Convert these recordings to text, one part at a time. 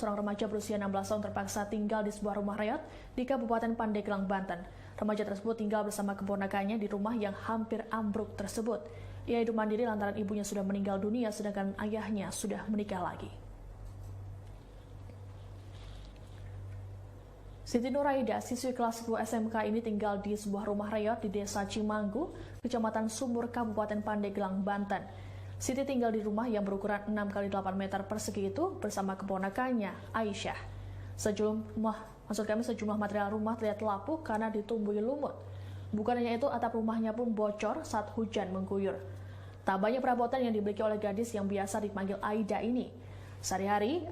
seorang remaja berusia 16 tahun terpaksa tinggal di sebuah rumah reot di Kabupaten Pandeglang, Banten. Remaja tersebut tinggal bersama keponakannya di rumah yang hampir ambruk tersebut. Ia hidup mandiri lantaran ibunya sudah meninggal dunia sedangkan ayahnya sudah menikah lagi. Siti Nuraida, siswi kelas 10 SMK ini tinggal di sebuah rumah reot di Desa Cimanggu, Kecamatan Sumur, Kabupaten Pandeglang, Banten. Siti tinggal di rumah yang berukuran 6 x 8 meter persegi itu bersama keponakannya, Aisyah. Sejumlah material rumah terlihat lapuk karena ditumbuhi lumut. Bukan hanya itu, atap rumahnya pun bocor saat hujan mengguyur. Tak banyak perabotan yang dimiliki oleh gadis yang biasa dipanggil Aida ini. Sehari-hari,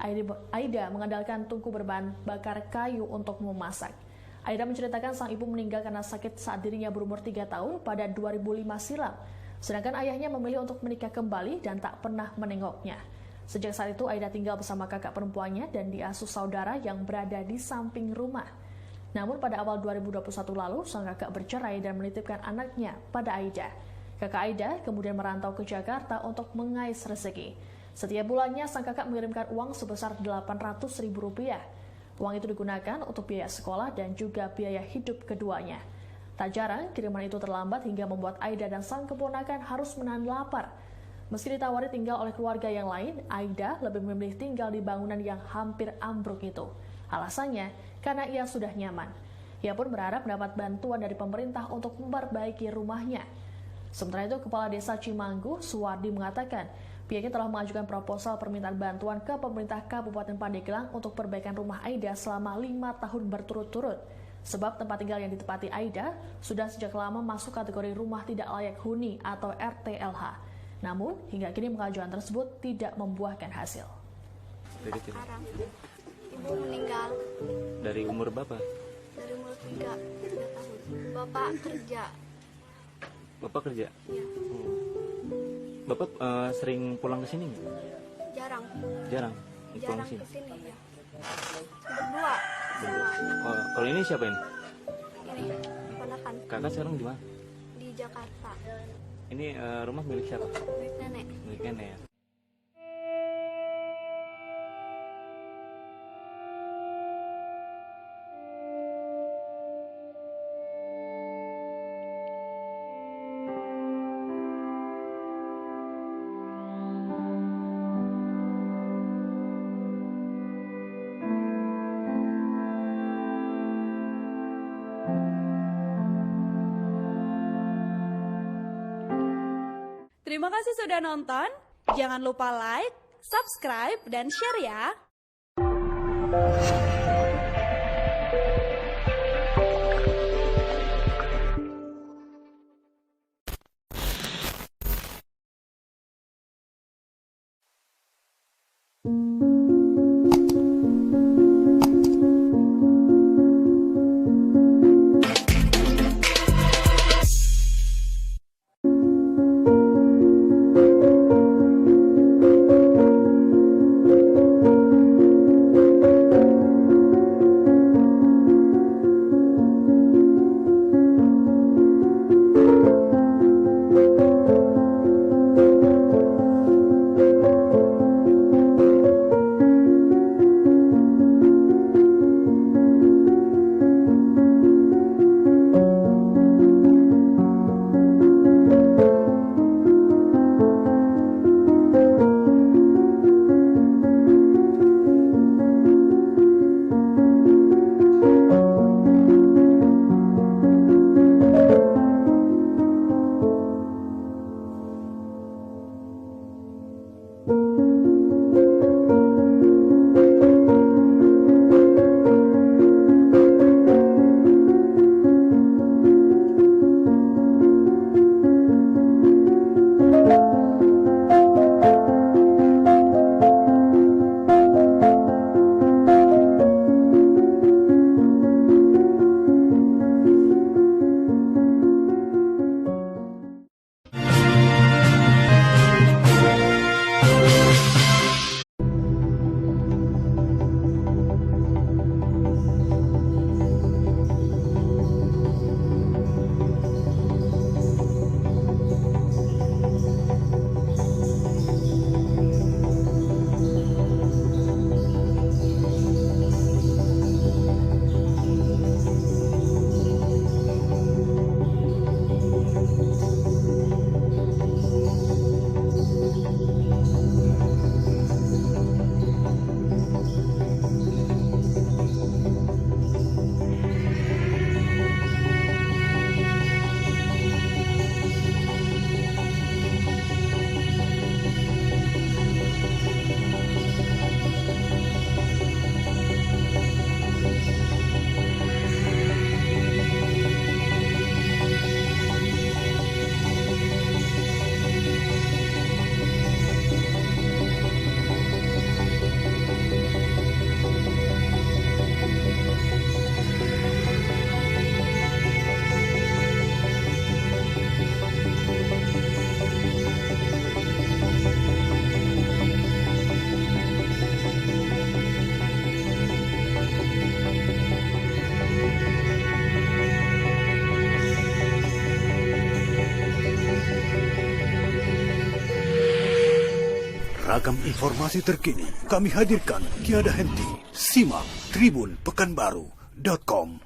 Aida mengandalkan tungku berbahan bakar kayu untuk memasak. Aida menceritakan sang ibu meninggal karena sakit saat dirinya berumur 3 tahun pada 2005 silam. Sedangkan ayahnya memilih untuk menikah kembali dan tak pernah menengoknya. Sejak saat itu, Aida tinggal bersama kakak perempuannya dan diasuh saudara yang berada di samping rumah. Namun pada awal 2021 lalu, sang kakak bercerai dan menitipkan anaknya pada Aida. Kakak Aida kemudian merantau ke Jakarta untuk mengais rezeki. Setiap bulannya, sang kakak mengirimkan uang sebesar Rp800.000. Uang itu digunakan untuk biaya sekolah dan juga biaya hidup keduanya. Tak jarang, kiriman itu terlambat hingga membuat Aida dan sang keponakan harus menahan lapar. Meski ditawari tinggal oleh keluarga yang lain, Aida lebih memilih tinggal di bangunan yang hampir ambruk itu. Alasannya, karena ia sudah nyaman. Ia pun berharap mendapat bantuan dari pemerintah untuk memperbaiki rumahnya. Sementara itu, Kepala Desa Cimanggu, Suwardi, mengatakan pihaknya telah mengajukan proposal permintaan bantuan ke pemerintah Kabupaten Pandeglang untuk perbaikan rumah Aida selama 5 tahun berturut-turut. Sebab tempat tinggal yang ditempati Aida sudah sejak lama masuk kategori rumah tidak layak huni atau RTLH. Namun, hingga kini pengajuan tersebut tidak membuahkan hasil. Ibu meninggal. Dari umur berapa? Dari umur 3 tahun. Bapak kerja. Bapak kerja? Ya. Bapak sering pulang ke sini nggak? Jarang. Jarang pulang Jarang ke sini? ke sini ya. Berdua. Oh, kalau ini siapa ini? Ini ponakan Kakak sekarang di mana? di Jakarta. Ini rumah milik siapa? Milik nenek. Milik nenek ya. Terima kasih sudah nonton. Jangan lupa like, subscribe, dan share ya. Ragam informasi terkini kami hadirkan tiada henti. Simak tribunpekanbaru.com.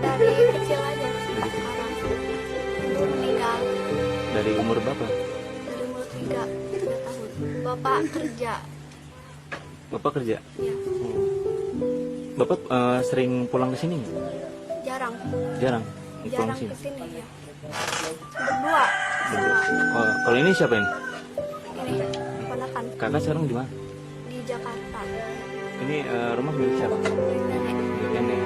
Dari kecil aja sampai sekarang. Ibu meninggal Dari umur berapa? dari umur 3 tahun. Bapak kerja. Bapak kerja? Ya, Bapak sering pulang ke sini? jarang. Jarang? Pulang Jarang ke sini? ke sini ya. Berdua sama Oh, kalau ini siapa ini? ini keponakan Kakak sekarang di mana? di Jakarta. Ini rumah milik siapa? Nenek. Milik nenek.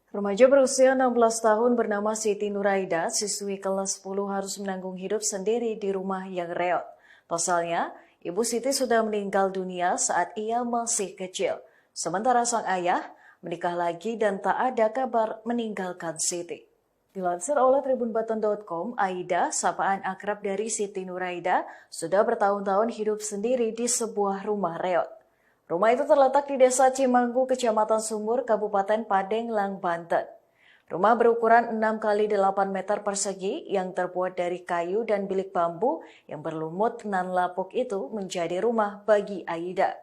Remaja berusia 16 tahun bernama Siti Nuraida, siswi kelas 10 harus menanggung hidup sendiri di rumah yang reot. Pasalnya, Ibu Siti sudah meninggal dunia saat ia masih kecil. Sementara sang ayah menikah lagi dan tak ada kabar meninggalkan Siti. Dilansir oleh tribunbatan.com, Aida, sapaan akrab dari Siti Nuraida, sudah bertahun-tahun hidup sendiri di sebuah rumah reot. Rumah itu terletak di Desa Cimanggu, Kecamatan Sumur, Kabupaten Pandeglang, Banten. Rumah berukuran 6x8 meter persegi yang terbuat dari kayu dan bilik bambu yang berlumut nan lapuk itu menjadi rumah bagi Aida.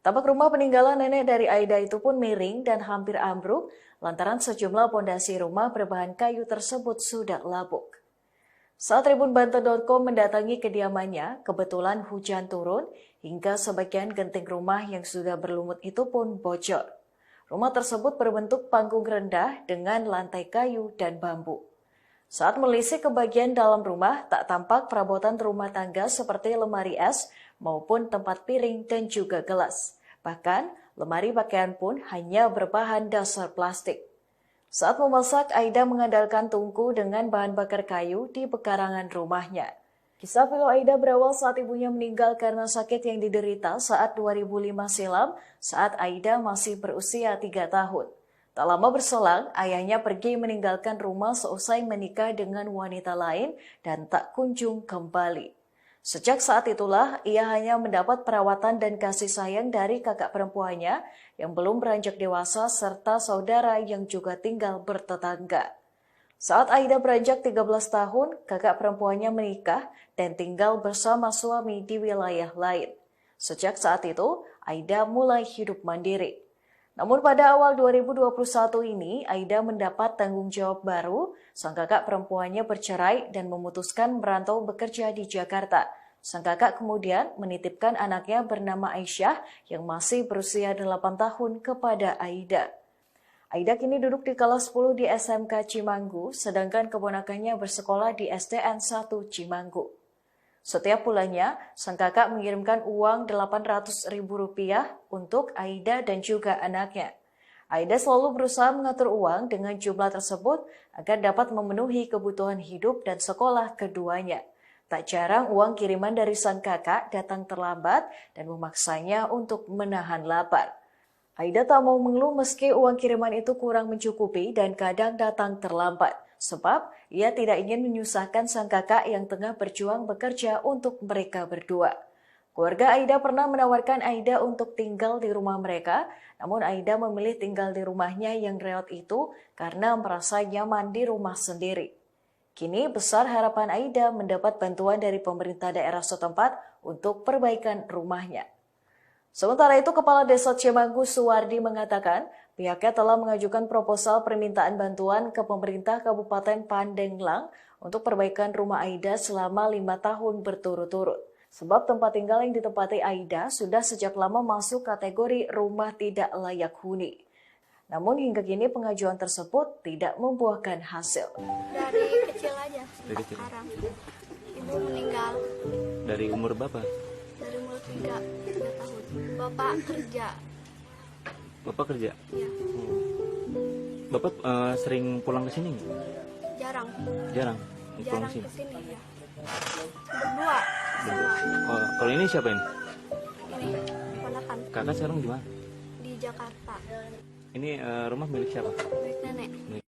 Tampak rumah peninggalan nenek dari Aida itu pun miring dan hampir ambruk lantaran sejumlah pondasi rumah berbahan kayu tersebut sudah lapuk. Saat tribunbanten.com mendatangi kediamannya, kebetulan hujan turun hingga sebagian genting rumah yang sudah berlumut itu pun bocor. Rumah tersebut berbentuk panggung rendah dengan lantai kayu dan bambu. Saat melisik ke bagian dalam rumah, tak tampak perabotan rumah tangga seperti lemari es maupun tempat piring dan juga gelas. Bahkan, lemari pakaian pun hanya berbahan dasar plastik. Saat memasak, Aida mengandalkan tungku dengan bahan bakar kayu di pekarangan rumahnya. Kisah pilu Aida berawal saat ibunya meninggal karena sakit yang diderita saat 2005 silam saat Aida masih berusia 3 tahun. Tak lama berselang, ayahnya pergi meninggalkan rumah seusai menikah dengan wanita lain dan tak kunjung kembali. Sejak saat itulah, ia hanya mendapat perawatan dan kasih sayang dari kakak perempuannya yang belum beranjak dewasa serta saudara yang juga tinggal bertetangga. Saat Aida beranjak 13 tahun, kakak perempuannya menikah dan tinggal bersama suami di wilayah lain. Sejak saat itu, Aida mulai hidup mandiri. Namun pada awal 2021 ini, Aida mendapat tanggung jawab baru. Sang kakak perempuannya bercerai dan memutuskan merantau bekerja di Jakarta. Sang kakak kemudian menitipkan anaknya bernama Aisyah yang masih berusia 8 tahun kepada Aida. Aida kini duduk di kelas 10 di SMK Cimanggu, sedangkan keponakannya bersekolah di SDN 1 Cimanggu. Setiap bulannya, sang kakak mengirimkan uang Rp800.000 untuk Aida dan juga anaknya. Aida selalu berusaha mengatur uang dengan jumlah tersebut agar dapat memenuhi kebutuhan hidup dan sekolah keduanya. Tak jarang uang kiriman dari sang kakak datang terlambat dan memaksanya untuk menahan lapar. Aida tak mau mengeluh meski uang kiriman itu kurang mencukupi dan kadang datang terlambat. Sebab ia tidak ingin menyusahkan sang kakak yang tengah berjuang bekerja untuk mereka berdua. Keluarga Aida pernah menawarkan Aida untuk tinggal di rumah mereka, namun Aida memilih tinggal di rumahnya yang reot itu karena merasa nyaman di rumah sendiri. Kini besar harapan Aida mendapat bantuan dari pemerintah daerah setempat untuk perbaikan rumahnya. Sementara itu, Kepala Desa Cimanggu Suwardi mengatakan pihaknya telah mengajukan proposal permintaan bantuan ke pemerintah Kabupaten Pandeglang untuk perbaikan rumah Aida selama 5 tahun berturut-turut. Sebab tempat tinggal yang ditempati Aida sudah sejak lama masuk kategori rumah tidak layak huni. Namun hingga kini pengajuan tersebut tidak membuahkan hasil. Dari kecil aja Dari sampai kecil. sekarang. Ibu meninggal Dari umur berapa? dari umur 3 tahun. Bapak kerja. Bapak kerja? Ya, Bapak sering pulang ke sini nggak? jarang. Jarang pulang Jarang ke sini. kesini ya. Berdua sama Oh, kalau ini siapa ini? ini ponakan Kakak sekarang di mana? di Jakarta. Ini rumah milik siapa? Milik nenek.